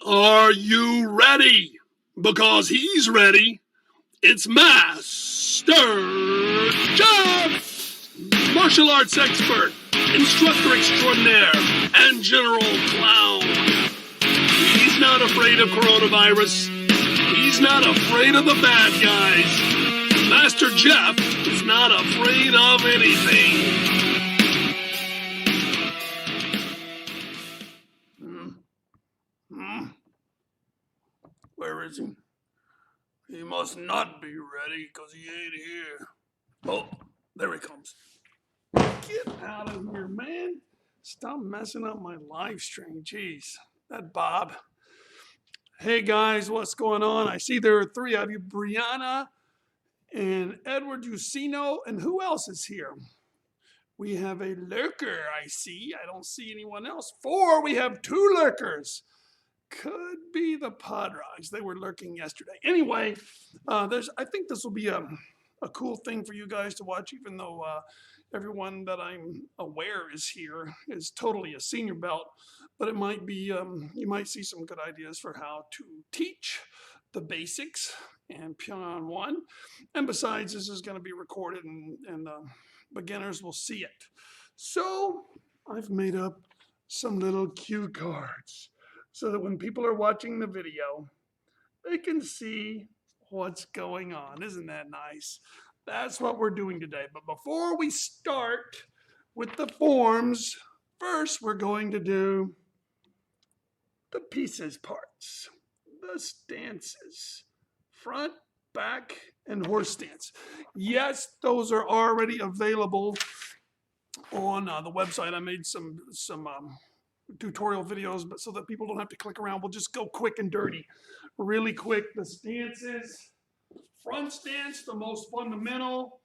Are you ready? Because he's ready. It's Master Jeff, martial arts expert, instructor extraordinaire, and general clown. He's not afraid of coronavirus. He's not afraid of the bad guys. Master Jeff is not afraid of anything. Where is he? He must not be ready because he ain't here. Oh, there he comes. Get out of here, man. Stop messing up my live stream. Jeez, that Bob. Hey guys, what's going on? I see there are three of you, Brianna and Edward Usino, and who else is here? We have a lurker, I see. I don't see anyone else. Four, we have two lurkers. Could be the Podrogs. They were lurking yesterday. Anyway, I think this will be a cool thing for you guys to watch, even though everyone that I'm aware is here is totally a senior belt. But it might be, you might see some good ideas for how to teach the basics and Pyoungan 1. And besides, this is going to be recorded and beginners will see it. So I've made up some little cue cards, so that when people are watching the video, they can see what's going on. Isn't that nice? That's what we're doing today. But before we start with the forms, first we're going to do the pieces parts, the stances, front, back, and horse stance. Yes, those are already available on the website. I made some tutorial videos, but so that people don't have to click around, we'll just go quick and dirty. Really quick, the stances. Front stance, the most fundamental.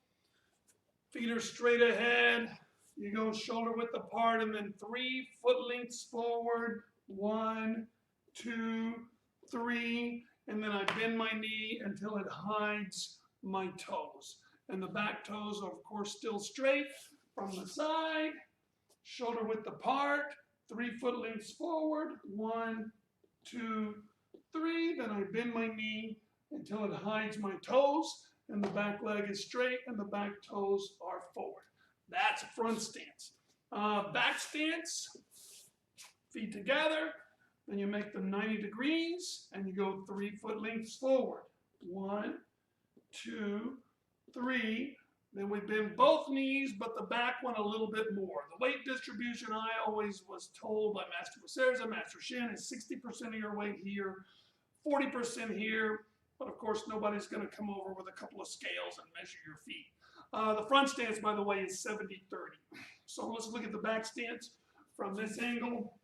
Feet are straight ahead. You go shoulder width apart and then 3 foot lengths forward. 1, 2, 3. And then I bend my knee until it hides my toes. And the back toes are, of course, still straight from the side. Shoulder width apart. 3 foot lengths forward, 1, 2, 3. Then I bend my knee until it hides my toes, and the back leg is straight, and the back toes are forward. That's front stance. Back stance, feet together, then you make them 90 degrees, and you go 3 foot lengths forward. 1, 2, 3. Then we bend both knees, but the back one a little bit more. The weight distribution, I always was told by Master Becerra, Master Shin, is 60% of your weight here, 40% here, but of course nobody's going to come over with a couple of scales and measure your feet. The front stance, by the way, is 70-30. So let's look at the back stance from this angle.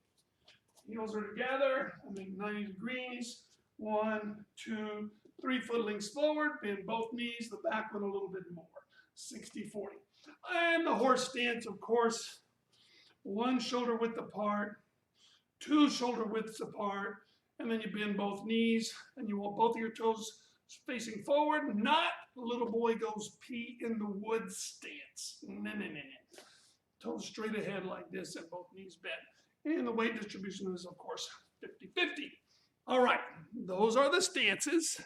Heels are together, I make 90 degrees, 1, 2, 3 foot lengths forward, bend both knees, the back one a little bit more. 60-40. And the horse stance, of course, 1 shoulder width apart, 2 shoulder widths apart, and then you bend both knees, and you want both of your toes facing forward, not little boy goes pee in the woods stance. No. Toes straight ahead like this and both knees bent. And the weight distribution is, of course, 50-50. All right, those are the stances.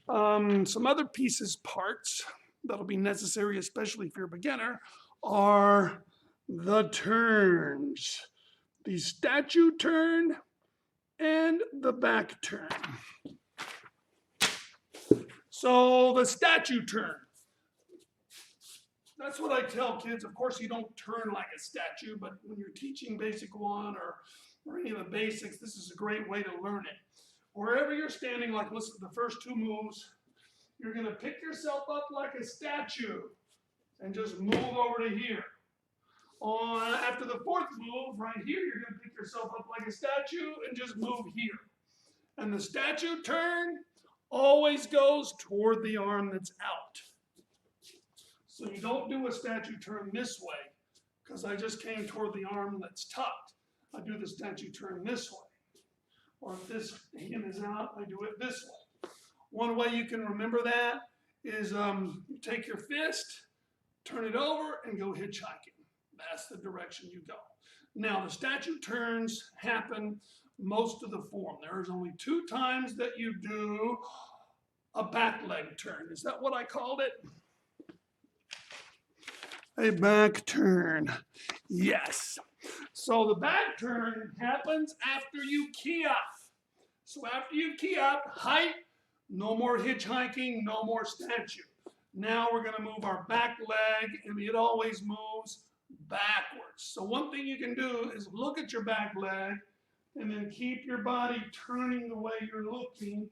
Some other pieces, parts, that'll be necessary, especially if you're a beginner, are the turns. The statue turn and the back turn. So the statue turn. That's what I tell kids. Of course, you don't turn like a statue, but when you're teaching basic 1 or any of the basics, this is a great way to learn it. Wherever you're standing, like listen to the first 2 moves, you're going to pick yourself up like a statue and just move over to here. After the 4th move, right here, you're going to pick yourself up like a statue and just move here. And the statue turn always goes toward the arm that's out. So you don't do a statue turn this way, because I just came toward the arm that's tucked. I do the statue turn this way. Or if this hand is out, I do it this way. One way you can remember that is you take your fist, turn it over, and go hitchhiking. That's the direction you go. Now, the statue turns happen most of the form. There's only 2 times that you do a back leg turn. Is that what I called it? A back turn. Yes. So the back turn happens after you key up. So after you key up, height, no more hitchhiking, no more statue. Now we're going to move our back leg, and it always moves backwards. So one thing you can do is look at your back leg, and then keep your body turning the way you're looking,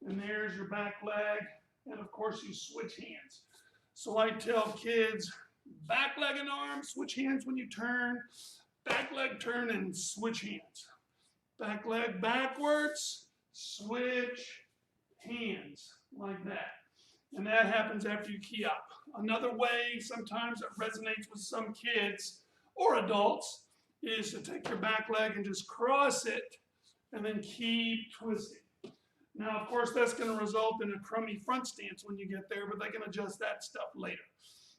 and there's your back leg, and of course you switch hands. So I tell kids, back leg and arm, switch hands when you turn, back leg turn and switch hands. Back leg backwards, switch hands, like that. And that happens after you key up. Another way sometimes that resonates with some kids or adults is to take your back leg and just cross it and then keep twisting. Now, of course, that's going to result in a crummy front stance when you get there, but they can adjust that stuff later.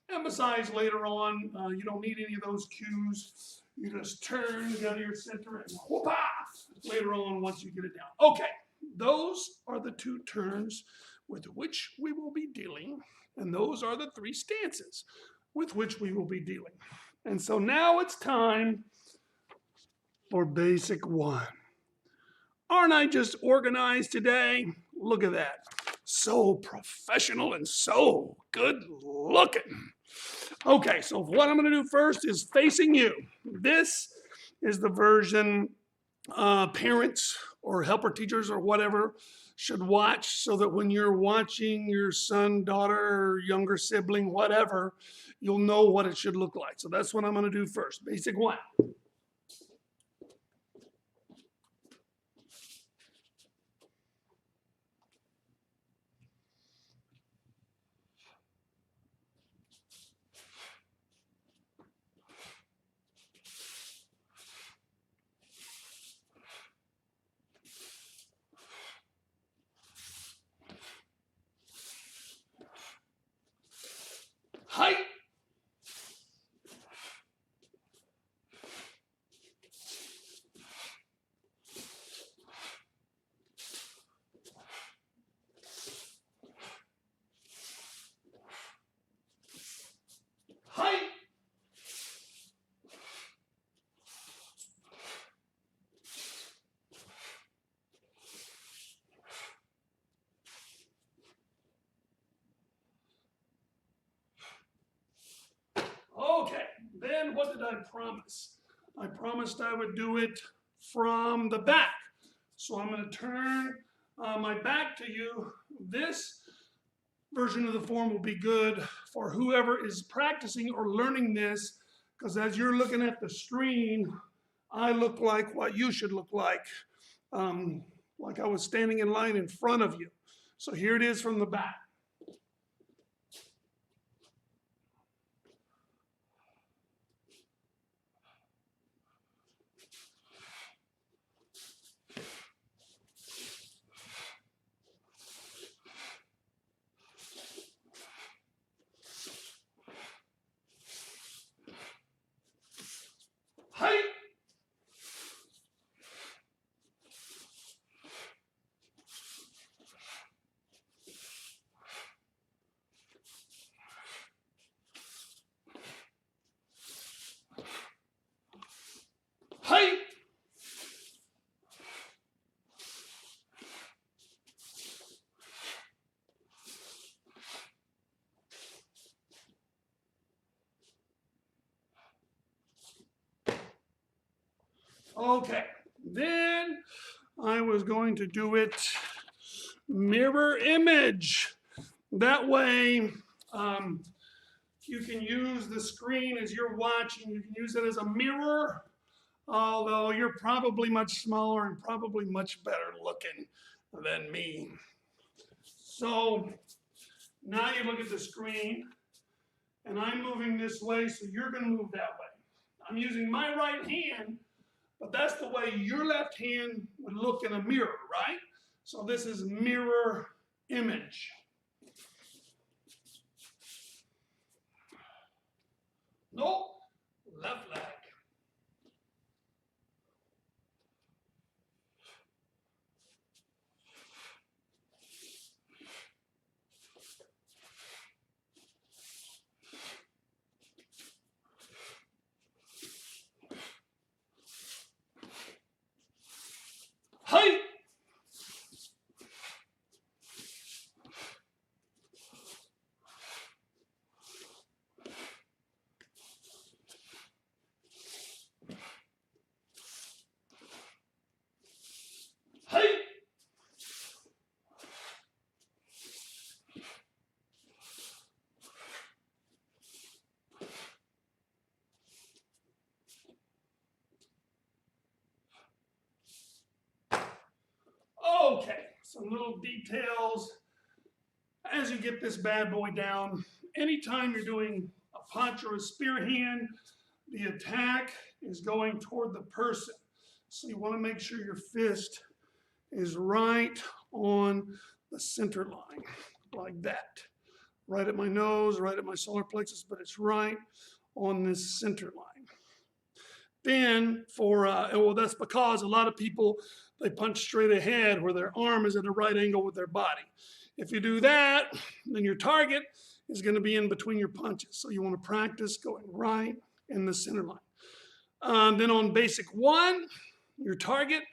And besides, later on, you don't need any of those cues. You just turn, go to your center, and whoop-ah! Later on, once you get it down. Okay, those are the 2 turns with which we will be dealing, and those are the 3 stances with which we will be dealing. And so now it's time for basic 1. Aren't I just organized today? Look at that. So professional and so good looking. Okay, so what I'm going to do first is facing you. This is the version parents or helper teachers or whatever should watch, so that when you're watching your son, daughter, or younger sibling, whatever, you'll know what it should look like. So that's what I'm going to do first. Basic 1. Height. Height. Okay, then what did I promise? I promised I would do it from the back. So I'm going to turn my back to you. This version of the form will be good for whoever is practicing or learning this, because as you're looking at the screen, I look like what you should look like I was standing in line in front of you. So here it is from the back. Height. Height. Okay, then I was going to do it mirror image. That way, you can use the screen as you're watching. You can use it as a mirror, although you're probably much smaller and probably much better looking than me. So now you look at the screen, and I'm moving this way, so you're going to move that way. I'm using my right hand, but that's the way your left hand would look in a mirror, right? So this is mirror image. Nope, left leg. some little details as you get this bad boy down. Anytime you're doing a punch or a spear hand, the attack is going toward the person. So you want to make sure your fist is right on the center line, like that. Right at my nose, right at my solar plexus, but it's right on this center line. Then well, that's because a lot of people, they punch straight ahead where their arm is at a right angle with their body. If you do that, then your target is going to be in between your punches. So you want to practice going right in the center line. Then on basic 1, your target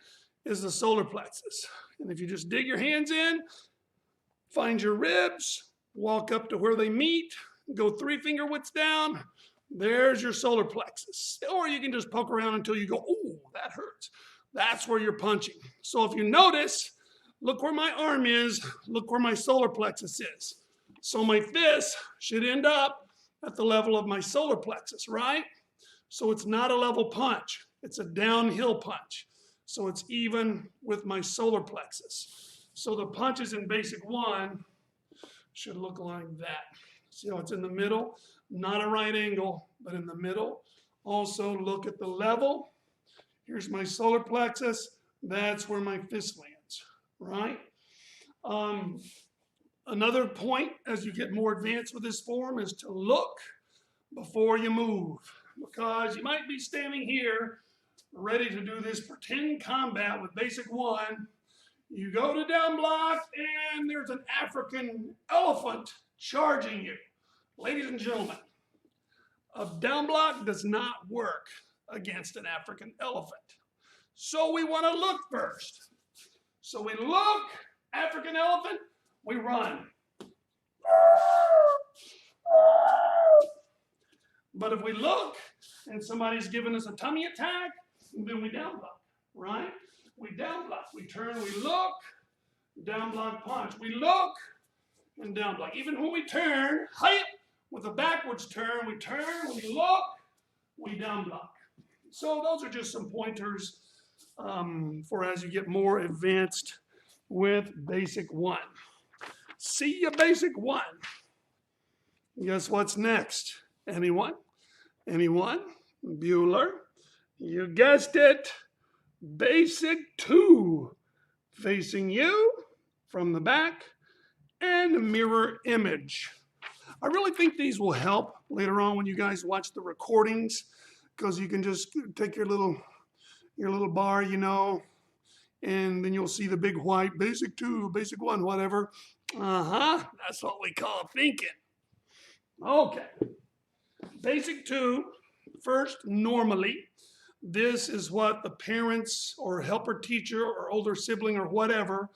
is the solar plexus. And if you just dig your hands in, find your ribs, walk up to where they meet, go 3 finger widths down, there's your solar plexus. Or you can just poke around until you go, ooh, that hurts. That's where you're punching. So if you notice, look where my arm is, look where my solar plexus is. So my fist should end up at the level of my solar plexus, right? So it's not a level punch, it's a downhill punch. So it's even with my solar plexus. So the punches in basic 1 should look like that. See how it's in the middle? Not a right angle, but in the middle. Also look at the level. Here's my solar plexus. That's where my fist lands, right? Another point as you get more advanced with this form is to look before you move, because you might be standing here ready to do this pretend combat with basic 1. You go to down block and there's an African elephant charging you. Ladies and gentlemen, a down block does not work against an African elephant. So we want to look first. So we look, African elephant, we run. But if we look and somebody's giving us a tummy attack, then we down block, right? We down block, we turn, we look, down block punch. We look and down block. Even when we turn, height, with a backwards turn, we turn, we look, we down block. So those are just some pointers for as you get more advanced with basic 1. See ya, basic 1. Guess what's next? Anyone? Anyone? Bueller? You guessed it. Basic 2. Facing you from the back and a mirror image. I really think these will help later on when you guys watch the recordings, because you can just take your little bar, you know, and then you'll see the big white basic 2, basic 1, whatever. That's what we call thinking. Okay. Basic 2, first, normally, this is what the parents or helper teacher or older sibling or whatever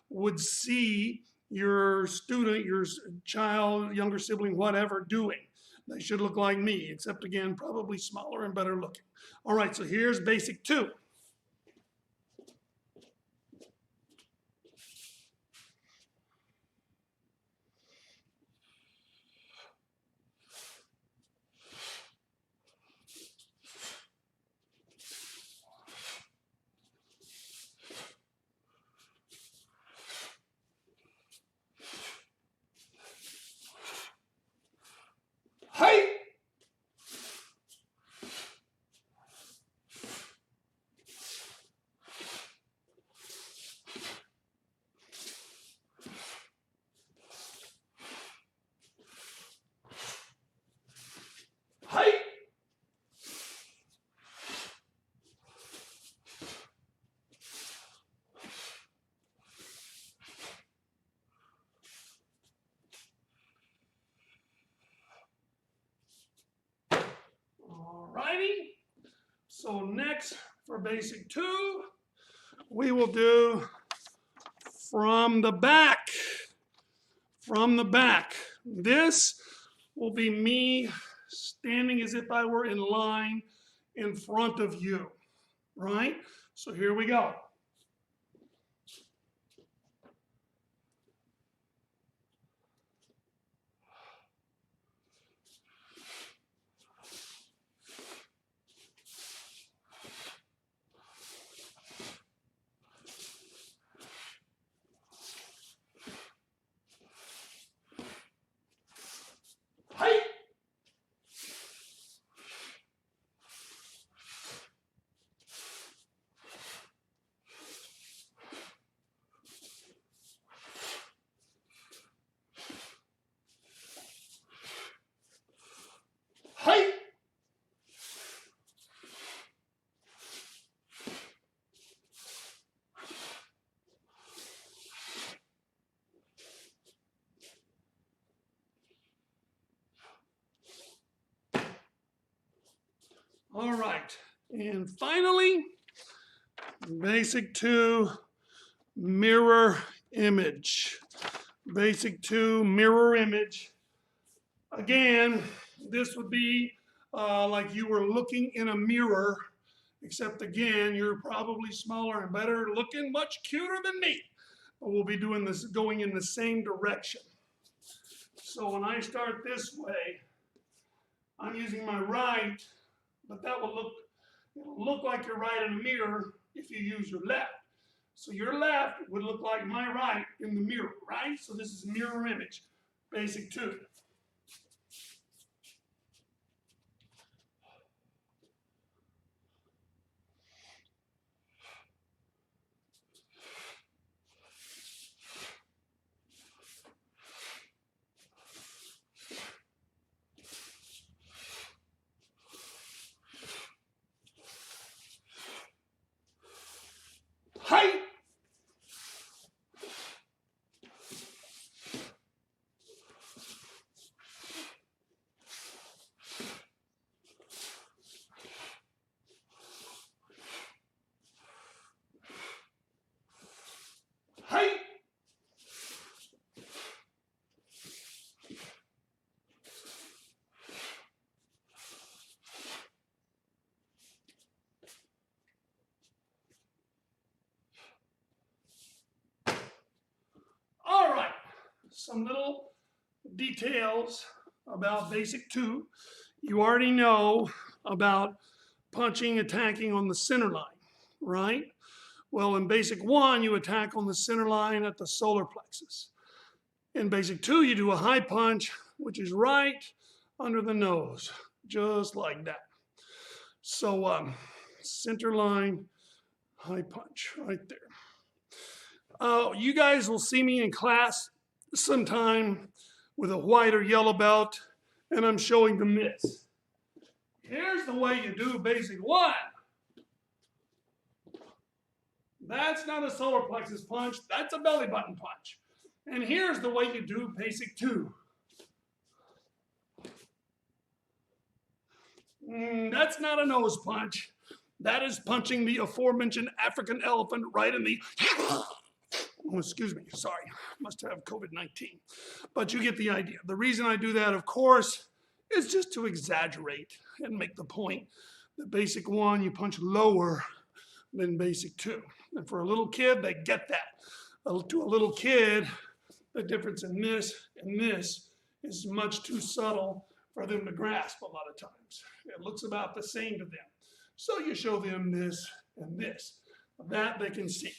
would see your student, your child, younger sibling, whatever, doing. They should look like me, except again, probably smaller and better looking. All right, so here's basic 2. Hey! Hey! Alrighty. So next for basic 2, we will do from the back. From the back. This will be me standing as if I were in line in front of you, right? So here we go. All right. And finally, basic 2, mirror image. Basic 2, mirror image. Again, this would be like you were looking in a mirror, except again, you're probably smaller and better looking, much cuter than me. But we'll be doing this, going in the same direction. So when I start this way, I'm using my right, but that will look like you're right in a mirror if you use your left. So your left would look like my right in the mirror, right? So this is mirror image, basic 2. Height. Height. All right, some little details about basic 2. You already know about punching, attacking on the center line, right? Well, in basic 1, you attack on the center line at the solar plexus. In basic 2, you do a high punch, which is right under the nose, just like that. So center line, high punch, right there. You guys will see me in class sometime with a white or yellow belt, and I'm showing them this. Here's the way you do basic 1. That's not a solar plexus punch, that's a belly button punch. And here's the way you do basic 2. That's not a nose punch. That is punching the aforementioned African elephant right in the... Oh, excuse me, sorry, must have COVID-19. But you get the idea. The reason I do that, of course, is just to exaggerate and make the point that basic 1, you punch lower than basic 2. And for a little kid, they get that. To a little kid, the difference in this and this is much too subtle for them to grasp a lot of times. It looks about the same to them. So you show them this and this. That they can see.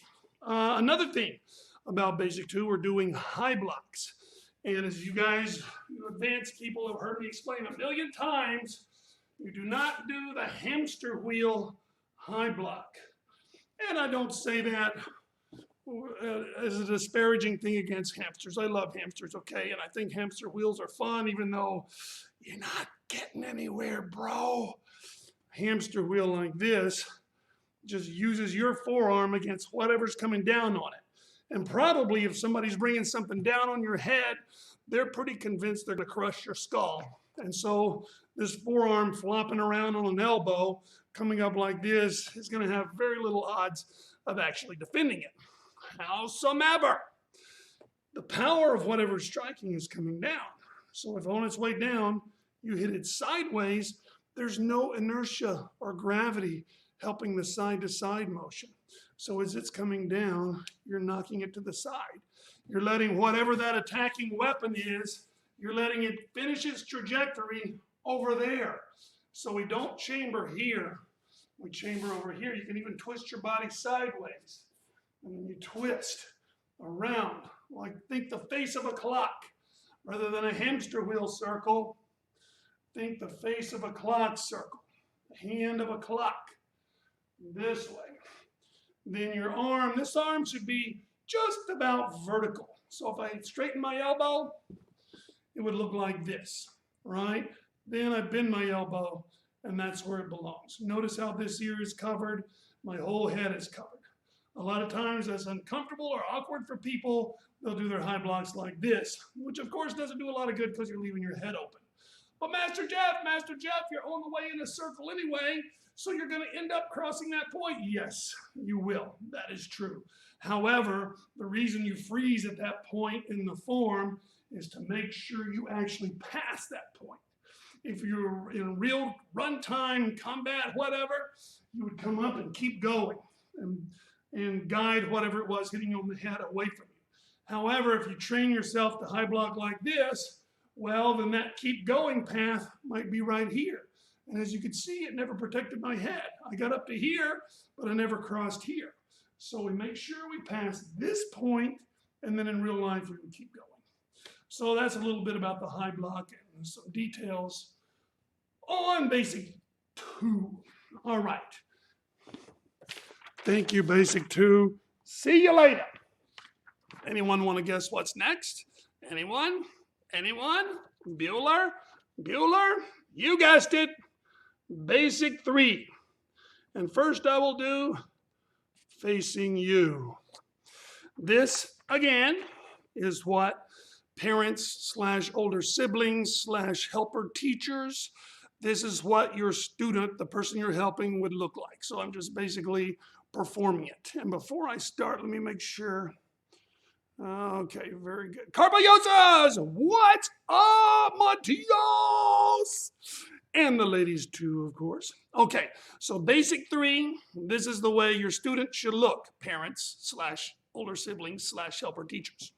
Another thing about basic 2, we're doing high blocks. And as you guys, you advanced people have heard me explain a million times, you do not do the hamster wheel high block. And I don't say that as a disparaging thing against hamsters. I love hamsters, okay? And I think hamster wheels are fun, even though you're not getting anywhere, bro. Hamster wheel like this just uses your forearm against whatever's coming down on it. And probably if somebody's bringing something down on your head, they're pretty convinced they're gonna crush your skull. And so this forearm flopping around on an elbow, coming up like this, is gonna have very little odds of actually defending it. Howsoever, the power of whatever's striking is coming down. So if on its way down, you hit it sideways, there's no inertia or gravity helping the side-to-side motion. So as it's coming down, you're knocking it to the side. You're letting whatever that attacking weapon is, you're letting it finish its trajectory over there. So we don't chamber here, we chamber over here. You can even twist your body sideways. And then you twist around, like think the face of a clock. Rather than a hamster wheel circle, think the face of a clock circle, the hand of a clock. This way. Then your arm, this arm should be just about vertical. So if I straighten my elbow, it would look like this, right? Then I bend my elbow, and that's where it belongs. Notice how this ear is covered, my whole head is covered. A lot of times that's uncomfortable or awkward for people. They'll do their high blocks like this, which of course doesn't do a lot of good because you're leaving your head open. But Master Jeff, you're on the way in a circle anyway, so you're going to end up crossing that point. Yes, you will. That is true. However, the reason you freeze at that point in the form is to make sure you actually pass that point. If you're in real runtime, combat, whatever, you would come up and keep going and guide whatever it was hitting you on the head away from you. However, if you train yourself to high block like this, well, then that keep going path might be right here. And as you can see, it never protected my head. I got up to here, but I never crossed here. So we make sure we pass this point, and then in real life, we would keep going. So that's a little bit about the high block and some details on Basic 2. All right. Thank you, Basic 2. See you later. Anyone want to guess what's next? Anyone? Anyone? Bueller? Bueller? You guessed it. Basic 3. And first I will do facing you. This, again, is what parents / older siblings / helper teachers, this is what your student, the person you're helping, would look like. So I'm just basically performing it. And before I start, let me make sure. Okay, very good. Carboyosas, what's up, Matias? And the ladies too, of course. Okay, so Basic 3, this is the way your student should look, parents / older siblings / helper teachers.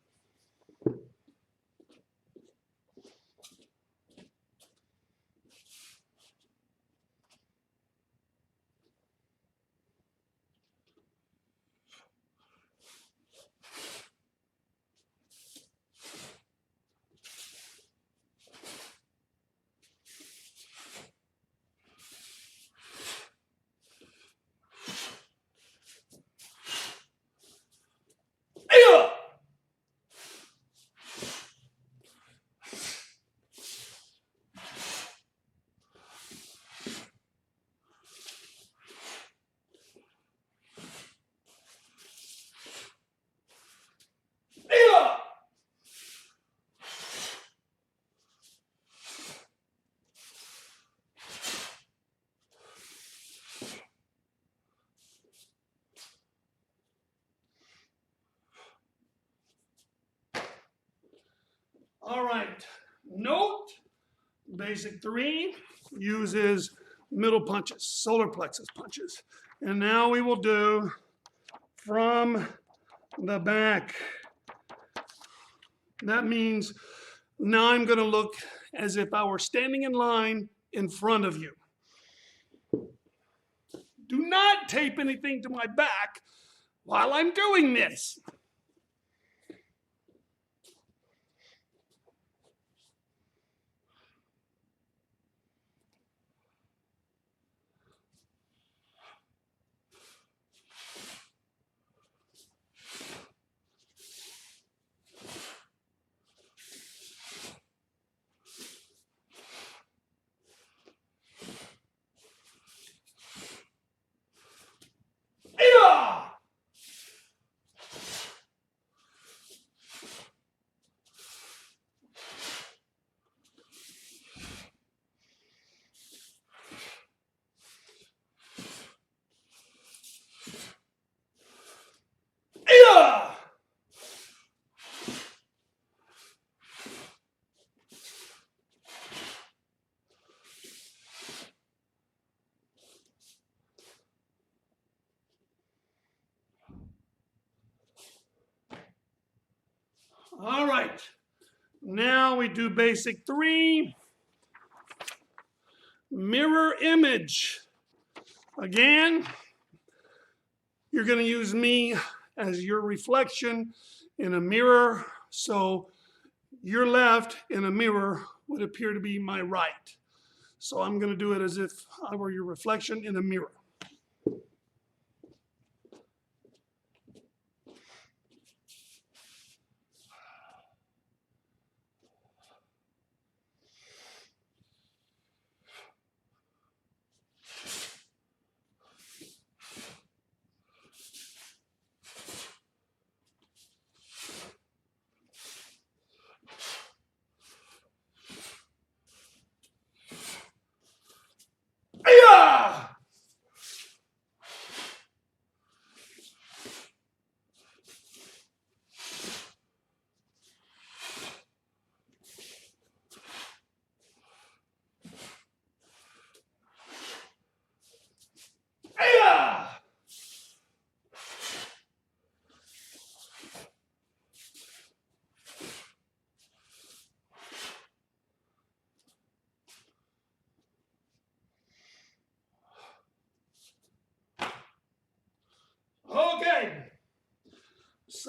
All right, note, Basic 3 uses middle punches, solar plexus punches. And now we will do from the back. That means now I'm going to look as if I were standing in line in front of you. Do not tape anything to my back while I'm doing this. All right, now we do Basic 3, mirror image. Again, you're going to use me as your reflection in a mirror, so your left in a mirror would appear to be my right. So I'm going to do it as if I were your reflection in a mirror.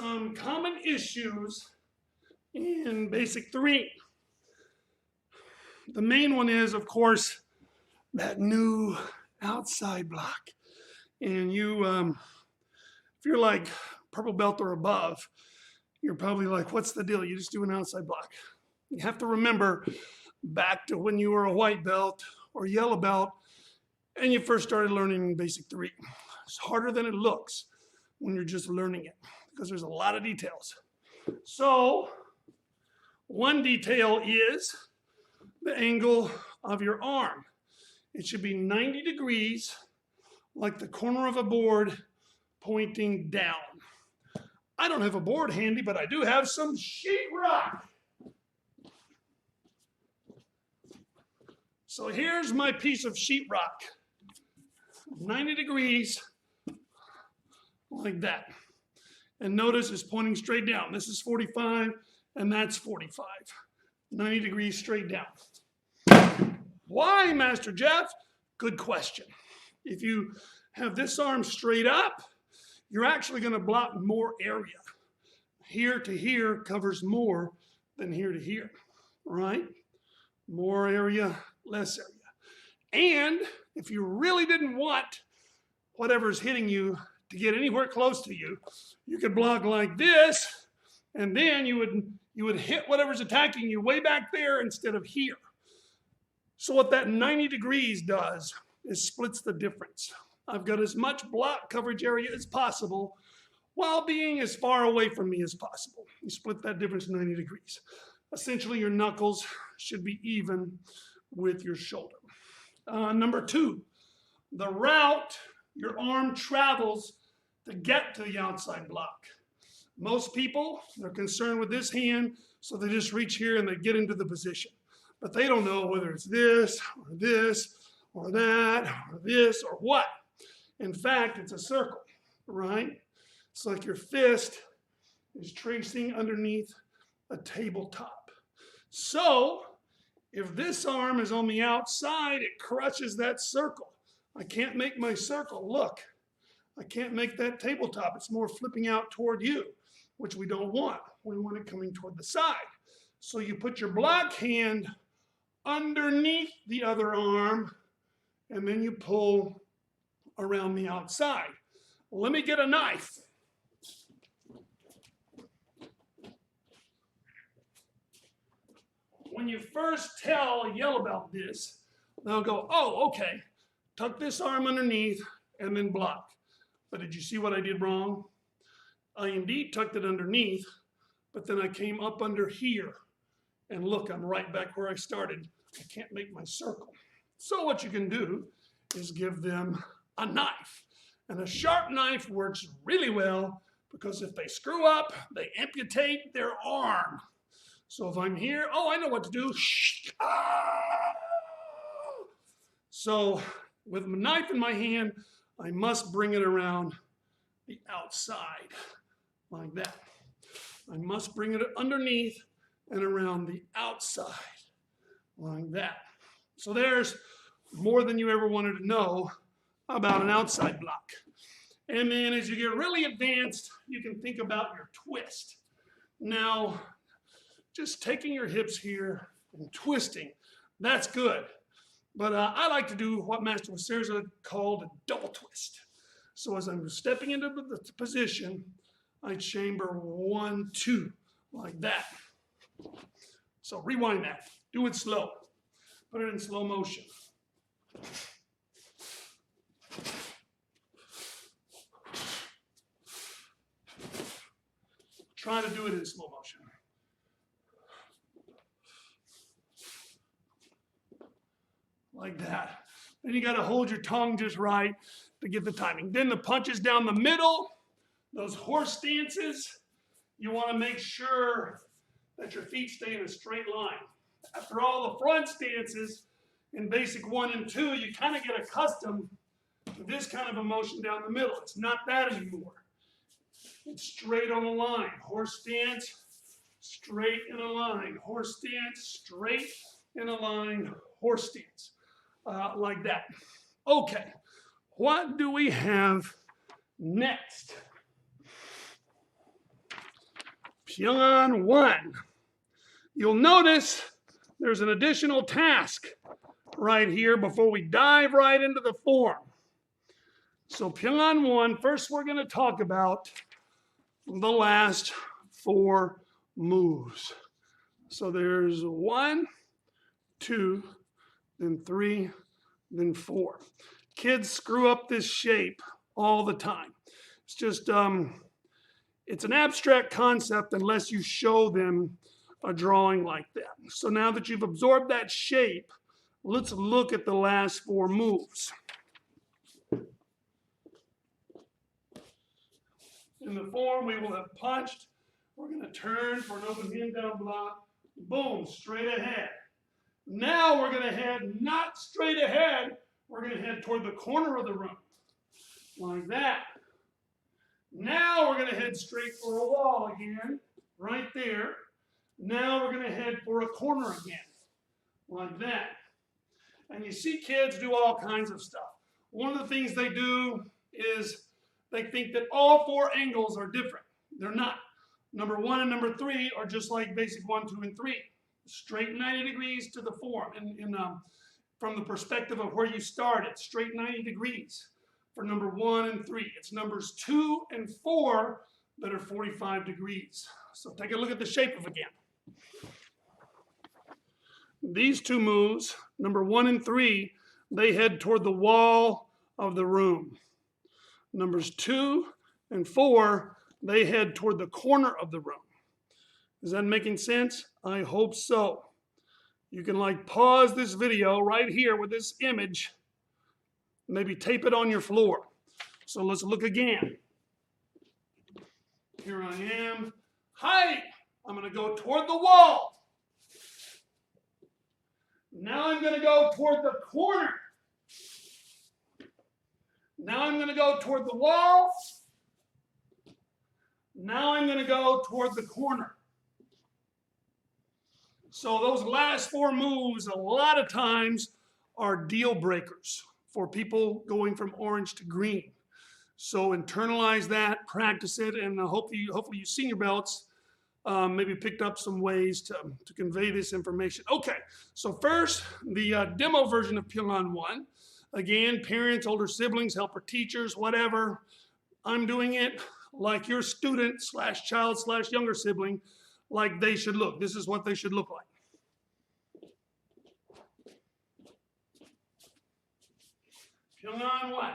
some common issues in basic 3. The main one is, of course, that new outside block. And you, if you're like purple belt or above, you're probably like, what's the deal? You just do an outside block. You have to remember back to when you were a white belt or yellow belt and you first started learning basic 3. It's harder than it looks when you're just learning it because there's a lot of details. So one detail is the angle of your arm. It should be 90 degrees, like the corner of a board pointing down. I don't have a board handy, but I do have some sheetrock. So here's my piece of sheetrock. 90 degrees, like that. And notice it's pointing straight down. This is 45, and that's 45. 90 degrees straight down. Why, Master Jeff? Good question. If you have this arm straight up, you're actually going to block more area. Here to here covers more than here to here, right? More area, less area. And if you really didn't want whatever's hitting you to get anywhere close to you, you could block like this, and then you would hit whatever's attacking you way back there instead of here. So what that 90 degrees does is splits the difference. I've got as much block coverage area as possible while being as far away from me as possible. You split that difference 90 degrees. Essentially, your knuckles should be even with your shoulder. Number 2, the route your arm travels to get to the outside block. Most people are concerned with this hand, so they just reach here and they get into the position. But they don't know whether it's this or this or that or this or what. In fact, it's a circle, right? It's like your fist is tracing underneath a tabletop. So if this arm is on the outside, it crushes that circle. I can't make my circle. Look, I can't make that tabletop. It's more flipping out toward you, which we don't want. We want it coming toward the side. So you put your block hand underneath the other arm, and then you pull around the outside. Let me get a knife. When you first tell a yellow belt this, they'll go, oh, okay, tuck this arm underneath and then block. But did you see what I did wrong? I indeed tucked it underneath, but then I came up under here. And look, I'm right back where I started. I can't make my circle. So what you can do is give them a knife. And a sharp knife works really well because if they screw up, they amputate their arm. So if I'm here, oh, I know what to do. So with a knife in my hand, I must bring it around the outside like that. I must bring it underneath and around the outside like that. So there's more than you ever wanted to know about an outside block. And then as you get really advanced, you can think about your twist. Now, just taking your hips here and twisting, that's good. But I like to do what Master Waserza called a double twist. So as I'm stepping into the position, I chamber 1, 2, like that. So rewind that. Do it slow. Put it in slow motion. Try to do it in slow motion. Like that. Then you got to hold your tongue just right to get the timing. Then the punches down the middle, those horse stances, you want to make sure that your feet stay in a straight line. After all the front stances in basic 1 and 2, you kind of get accustomed to this kind of a motion down the middle. It's not that anymore. It's straight on the line. Horse stance, straight in a line. Horse stance, straight in a line. Horse stance. Like that. Okay, what do we have next? Pyoungan 1. You'll notice there's an additional task right here before we dive right into the form. So Pyoungan 1, first we're going to talk about the last 4 moves. So there's 1, 2, then 3, then 4. Kids screw up this shape all the time. It's just, it's an abstract concept unless you show them a drawing like that. So now that you've absorbed that shape, let's look at the last 4 moves. In the form, we will have punched. We're going to turn for an open hand down block. Boom, straight ahead. Now we're going to head not straight ahead. We're going to head toward the corner of the room. Like that. Now we're going to head straight for a wall again. Right there. Now we're going to head for a corner again. Like that. And you see kids do all kinds of stuff. One of the things they do is they think that all 4 angles are different. They're not. Number 1 and number 3 are just like basic 1, 2, and 3. Straight 90 degrees to the form. From the perspective of where you started, straight 90 degrees for number 1 and 3. It's numbers 2 and 4 that are 45 degrees. So take a look at the shape of again. These 2 moves, number 1 and 3, they head toward the wall of the room. Numbers 2 and 4, they head toward the corner of the room. Is that making sense? I hope so. You can pause this video right here with this image, maybe tape it on your floor. So let's look again. Here I am. Hi! I'm going to go toward the wall. Now I'm going to go toward the corner. Now I'm going to go toward the wall. Now I'm going to go toward the corner. So those last 4 moves, a lot of times, are deal breakers for people going from orange to green. So internalize that, practice it, and hopefully you senior belts maybe picked up some ways to convey this information. Okay, so first, the demo version of Pyoungan 1. Again, parents, older siblings, helper teachers, whatever. I'm doing it like your student / child / younger sibling, like they should look. This is what they should look like. Pyoungan 1.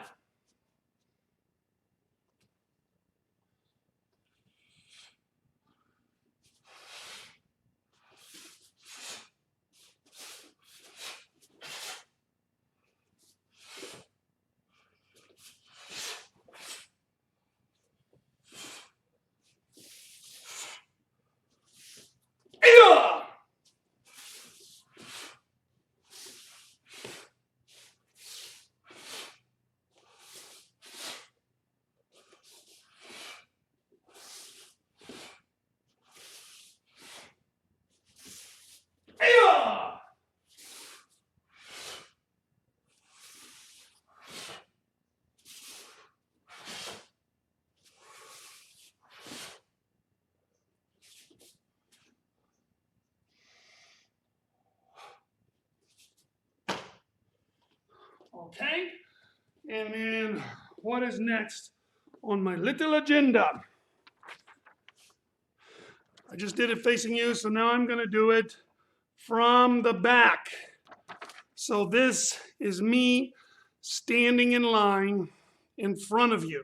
Okay, and then what is next on my little agenda? I just did it facing you, so now I'm going to do it from the back. So this is me standing in line in front of you.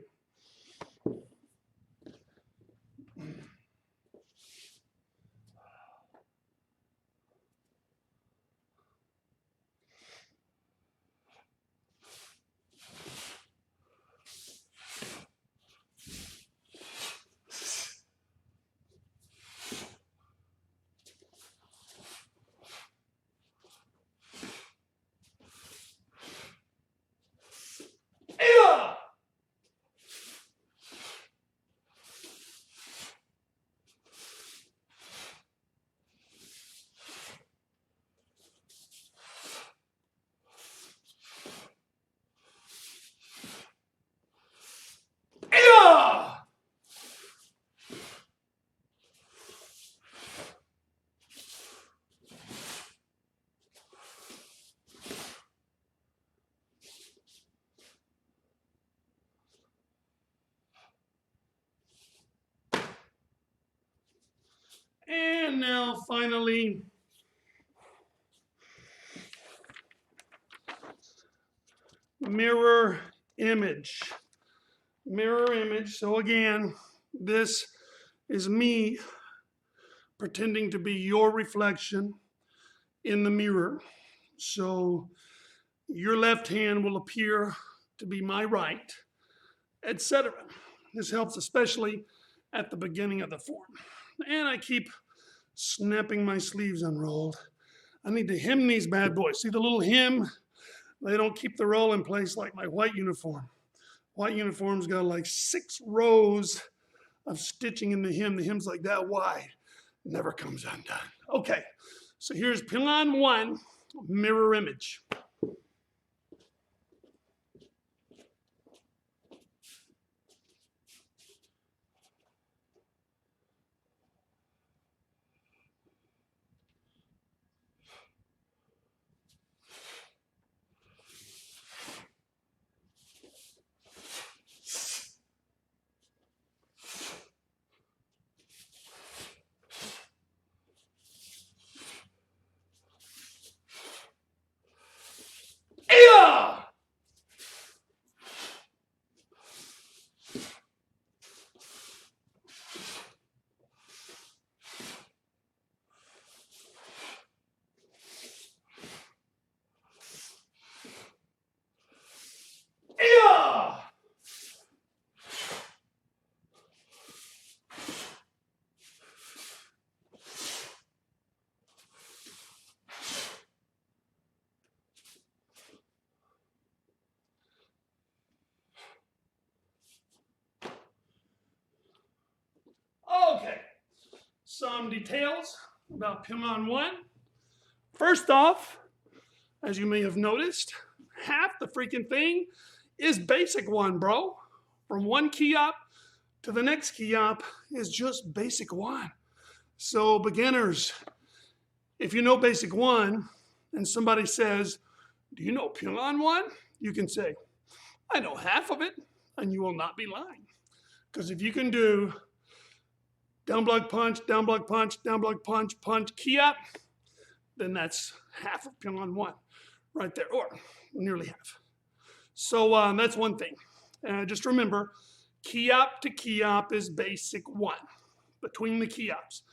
And now finally, mirror image. Mirror image. So again, this is me pretending to be your reflection in the mirror. So your left hand will appear to be my right, etc. This helps especially at the beginning of the form. And I keep snapping my sleeves unrolled. I need to hem these bad boys. See the little hem? They don't keep the roll in place like my white uniform. White uniform's got like 6 rows of stitching in the hem. The hem's like that wide. Never comes undone. Okay, so here's Pyoungan 1, mirror image. Yeah! Yeah! Okay, some details about Pyoungan 1. First off, as you may have noticed, half the freaking thing is basic 1, bro. From one key up to the next key up is just basic 1. So beginners, if you know basic 1 and somebody says, do you know Pyoungan 1? You can say, I know half of it, and you will not be lying. Because if you can do down block punch, down block punch, down block punch, punch, key up, then that's half of Pyoungan 1 right there, or nearly half. So that's one thing. Just remember, key up to key up is basic 1. Between the key ups,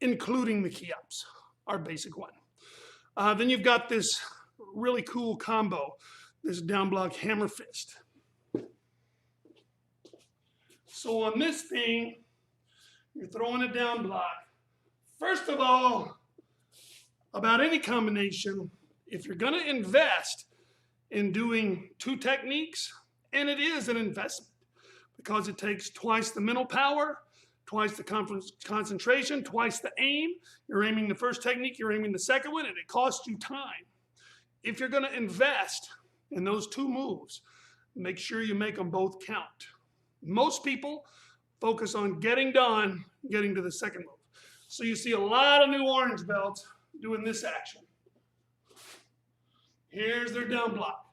including the key ups, are basic 1. Then you've got this really cool combo, this down block hammer fist. So on this thing, you're throwing a down block. First of all, about any combination, if you're going to invest in doing 2 techniques, and it is an investment because it takes twice the mental power, twice the concentration, twice the aim. You're aiming the first technique, you're aiming the second one, and it costs you time. If you're going to invest in those 2 moves, make sure you make them both count. Most people focus on getting done, getting to the second move. So you see a lot of new orange belts doing this action. Here's their down block.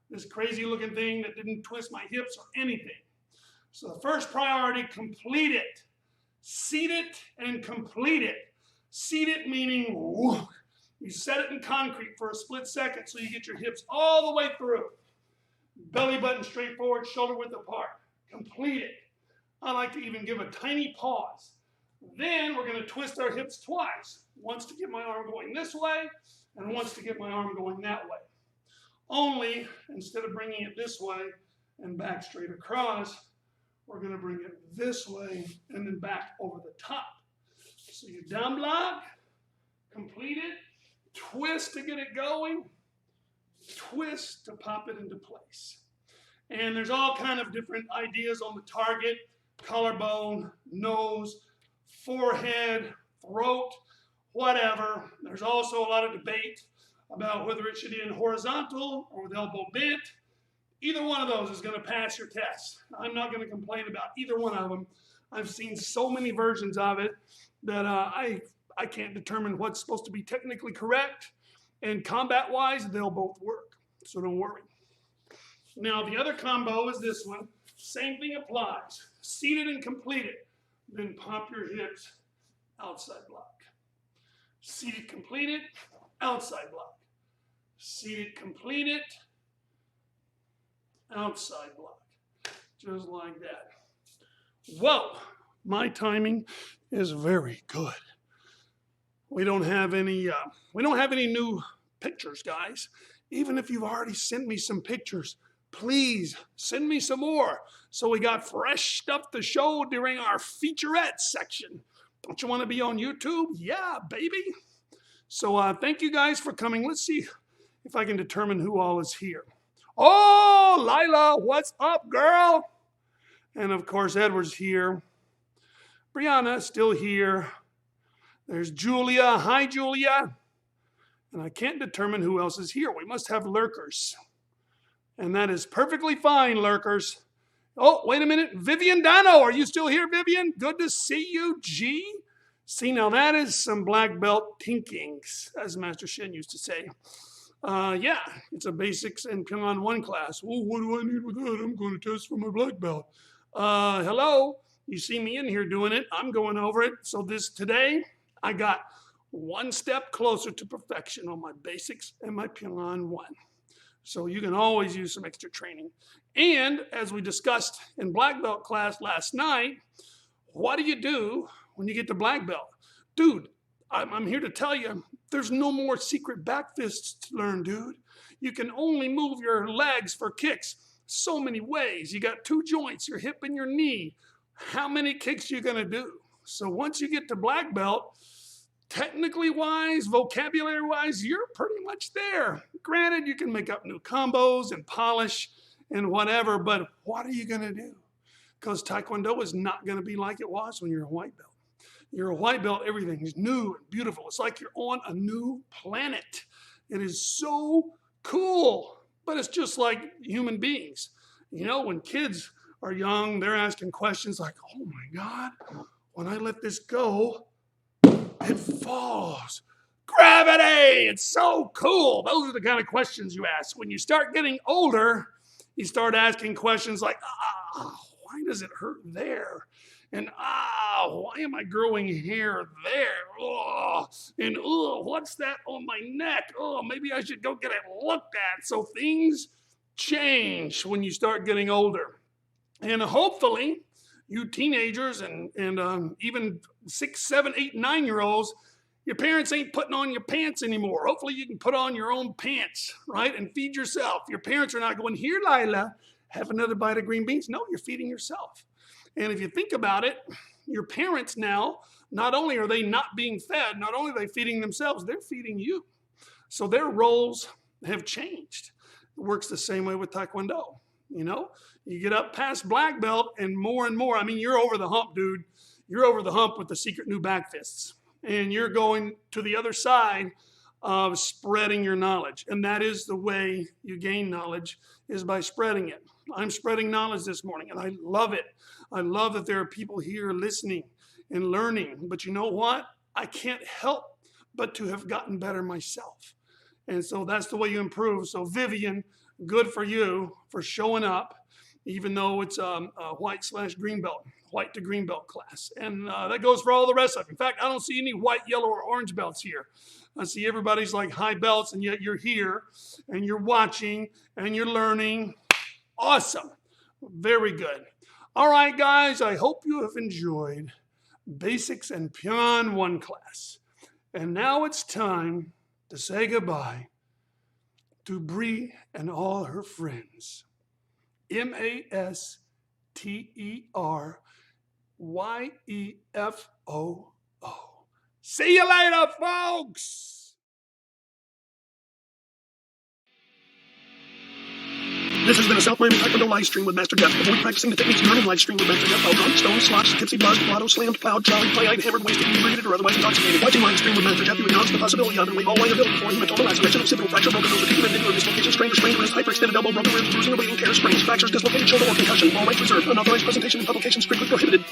This crazy looking thing that didn't twist my hips or anything. So the first priority, complete it. Seat it and complete it. Seat it meaning whoo, you set it in concrete for a split second so you get your hips all the way through. Belly button straight forward, shoulder width apart. Complete it. I like to even give a tiny pause. Then we're going to twist our hips twice. Once to get my arm going this way, and once to get my arm going that way. Only, instead of bringing it this way and back straight across, we're going to bring it this way and then back over the top. So you down block, complete it, twist to get it going, twist to pop it into place. And there's all kind of different ideas on the target, collarbone, nose, forehead, throat, whatever. There's also a lot of debate about whether it should be in horizontal or with elbow bent. Either one of those is going to pass your test. I'm not going to complain about either one of them. I've seen so many versions of it that I can't determine what's supposed to be technically correct. And combat-wise, they'll both work, so don't worry. Now, the other combo is this one. Same thing applies. Seat it and complete it. Then pop your hips outside block. Seated, completed, outside block. Seated, completed, outside block. Just like that. Whoa, my timing is very good. We don't have any new pictures, guys. Even if you've already sent me some pictures, please send me some more. So we got fresh stuff to show during our featurette section. Don't you want to be on YouTube? Yeah, baby. So thank you guys for coming. Let's see if I can determine who all is here. Oh, Lila, what's up, girl? And of course, Edward's here. Brianna, still here. There's Julia. Hi, Julia. And I can't determine who else is here. We must have lurkers. And that is perfectly fine, lurkers. Oh, wait a minute. Vivian Dano, are you still here, Vivian? Good to see you, G. See, now that is some black belt tinkings, as Master Shin used to say. Yeah, it's a basics and Pyoungan 1 class. Well, what do I need with that? I'm going to test for my black belt. Hello. You see me in here doing it. I'm going over it. So today, I got one step closer to perfection on my basics and my Pyoungan 1. So you can always use some extra training. And as we discussed in black belt class last night, what do you do when you get to black belt? Dude, I'm here to tell you, there's no more secret back fists to learn, dude. You can only move your legs for kicks so many ways. You got 2 joints, your hip and your knee. How many kicks you gonna do? So once you get to black belt, technically wise, vocabulary wise, you're pretty much there. Granted, you can make up new combos and polish and whatever, but what are you gonna do? Because Taekwondo is not gonna be like it was when you're a white belt. You're a white belt, everything is new and beautiful. It's like you're on a new planet. It is so cool, but it's just like human beings. You know, when kids are young, they're asking questions like, oh my God, when I let this go, it falls. Gravity, it's so cool. Those are the kind of questions you ask. When you start getting older, you start asking questions like, why does it hurt there? And why am I growing hair there? Oh, and what's that on my neck? Oh, maybe I should go get it looked at. So things change when you start getting older. And hopefully, you teenagers and even 6, 7, 8, 9-year-olds, your parents ain't putting on your pants anymore. Hopefully you can put on your own pants, right? And feed yourself. Your parents are not going, here, Lila, have another bite of green beans. No, you're feeding yourself. And if you think about it, your parents now, not only are they not being fed, not only are they feeding themselves, they're feeding you. So their roles have changed. It works the same way with Taekwondo. You know, you get up past black belt and more, I mean, you're over the hump, dude. You're over the hump with the secret new back fists. And you're going to the other side of spreading your knowledge. And that is the way you gain knowledge, is by spreading it. I'm spreading knowledge this morning, and I love it. I love that there are people here listening and learning. But you know what? I can't help but to have gotten better myself. And so that's the way you improve. So Vivian, good for you for showing up, even though it's a white/green belt, white to green belt class. And that goes for all the rest of them. In fact, I don't see any white, yellow, or orange belts here. I see everybody's like high belts, and yet you're here, and you're watching, and you're learning. Awesome. Very good. All right, guys, I hope you have enjoyed Basics and Pyoungan 1 class. And now it's time to say goodbye to Bree and all her friends. MASTERYEFOO. See you later, folks! This has been a South Miami Taekwondo live stream with Master Jeff. Avoid practicing the techniques you learn in live stream with Master Jeff while drunk, stoned, sloshed, tipsy, buzzed, blotto, slammed, plowed, jolly, play-eyed, hammered, wasted, inebriated, or otherwise intoxicated. Watching live stream with Master Jeff, you acknowledge the possibility of and waive all liability for hematoma, laceration, occipital fracture, broken nose, acute mandibular dislocation, strained or sprained wrist, hyperextended elbow, broken ribs, bruising, or bleeding, tears, sprains, fractures, dislocated shoulder, or concussion. All rights reserved. Unauthorized presentation and publication strictly prohibited.